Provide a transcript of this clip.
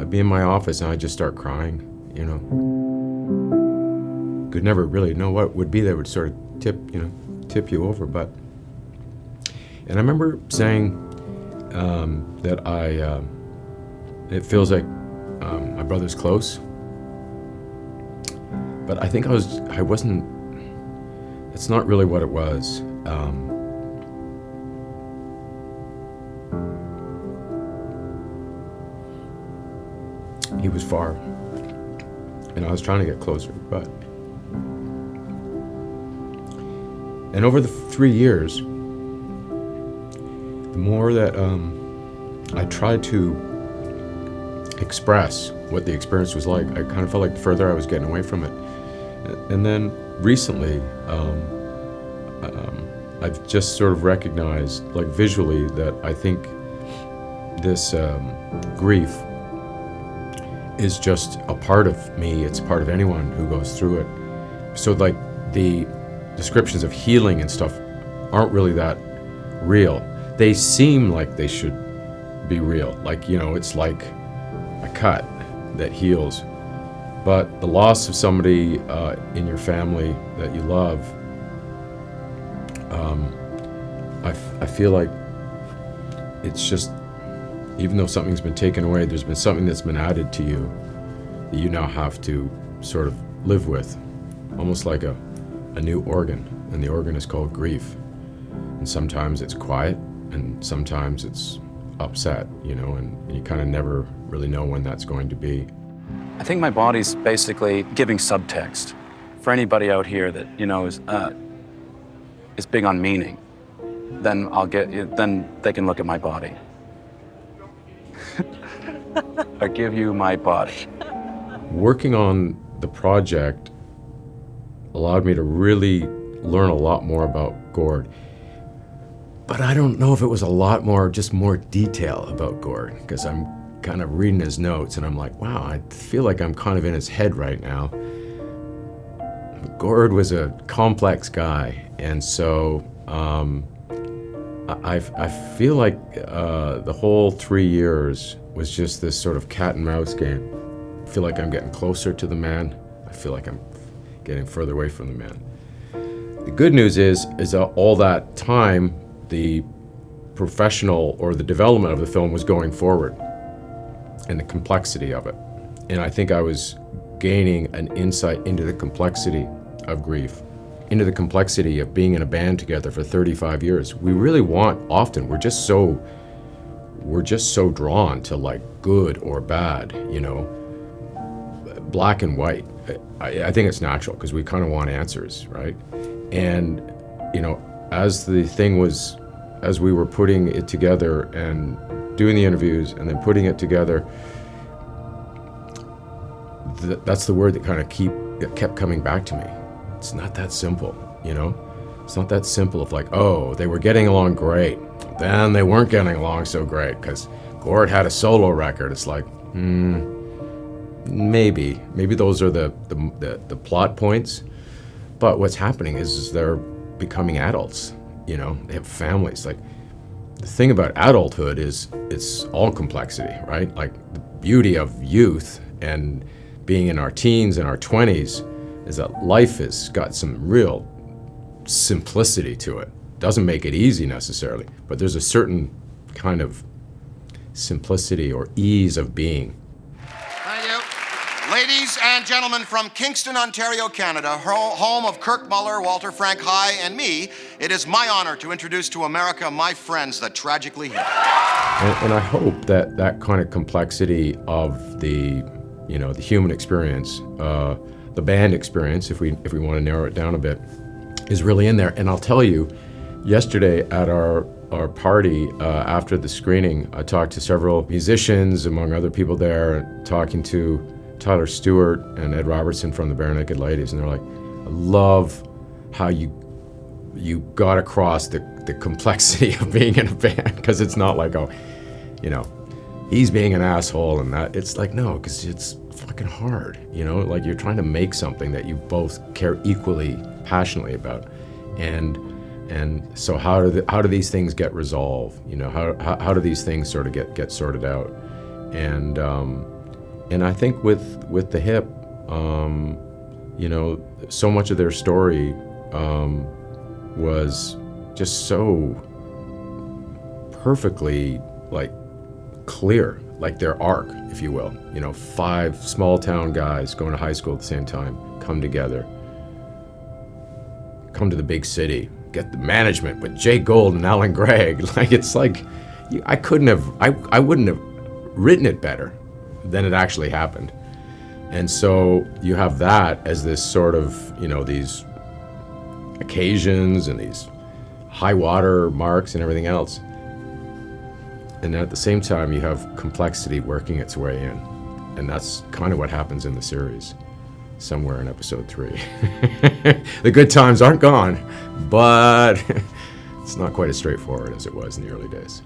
I'd be in my office and I'd just start crying, you know. Could never really know what would be that would sort of tip you over, but. And I remember saying that it feels like my brother's close, but I think I wasn't, it's not really what it was. He was far, and I was trying to get closer, but. And over the 3 years, the more that I tried to express what the experience was like, I kind of felt like the further I was getting away from it. And then recently, I've just sort of recognized, like visually, that I think this grief is just a part of me. It's a part of anyone who goes through it. So like the descriptions of healing and stuff aren't really that real. They seem like they should be real. Like, you know, it's like a cut that heals. But the loss of somebody in your family that you love, I feel like it's just, even though something's been taken away, there's been something that's been added to you that you now have to sort of live with, almost like a new organ, and the organ is called grief. And sometimes it's quiet, and sometimes it's upset, you know, and you kind of never really know when that's going to be. I think my body's basically giving subtext for anybody out here that, you know, is big on meaning. Then then they can look at my body. I give you my body. Working on the project allowed me to really learn a lot more about Gord. But I don't know if it was a lot more, just more detail about Gord, because I'm kind of reading his notes and I'm like, wow, I feel like I'm kind of in his head right now. Gord was a complex guy, and so I feel like the whole 3 years was just this sort of cat and mouse game. I feel like I'm getting closer to the man. I feel like I'm getting further away from the man. The good news is that all that time, the professional or the development of the film was going forward, and the complexity of it. And I think I was gaining an insight into the complexity of grief, into the complexity of being in a band together for 35 years. We really often, we're just so drawn to like good or bad, you know, black and white. I think it's natural because we kind of want answers, right? And, you know, as we were putting it together and doing the interviews and then putting it together, that's the word that kind of kept coming back to me. It's not that simple, you know? It's not that simple of like, oh, they were getting along great. Then they weren't getting along so great because Gord had a solo record. It's like, maybe those are the plot points. But what's happening is they're becoming adults, you know? They have families. Like, the thing about adulthood is it's all complexity, right? Like, the beauty of youth and being in our teens and our 20s is that life has got some real simplicity to it. Doesn't make it easy necessarily, but there's a certain kind of simplicity or ease of being. Thank you. Ladies and gentlemen from Kingston, Ontario, Canada, home of Kirk Muller, Walter Frank High, and me, it is my honor to introduce to America my friends, the Tragically Hip. And I hope that that kind of complexity of the, you know, the human experience, the band experience, if we want to narrow it down a bit, is really in there. And I'll tell you, yesterday at our party after the screening, I talked to several musicians, among other people there, talking to Tyler Stewart and Ed Robertson from the Bare Naked Ladies, and they're like, I love how you got across the complexity of being in a band, because it's not like, oh, you know, he's being an asshole and that. It's like, no, because it's fucking hard, you know, like you're trying to make something that you both care equally passionately about, and so how do these things get resolved, you know, how do these things sort of get sorted out, and And I think with the Hip, so much of their story was just so perfectly clear, like their arc, if you will. 5 small town guys going to high school at the same time, come together, come to the big city, get the management with Jay Gold and Alan Gregg. I wouldn't have written it better than it actually happened. And so you have that as this sort of, these occasions and these high water marks and everything else. And then at the same time, you have complexity working its way in. And that's kind of what happens in the series, somewhere in episode 3. The good times aren't gone, but it's not quite as straightforward as it was in the early days.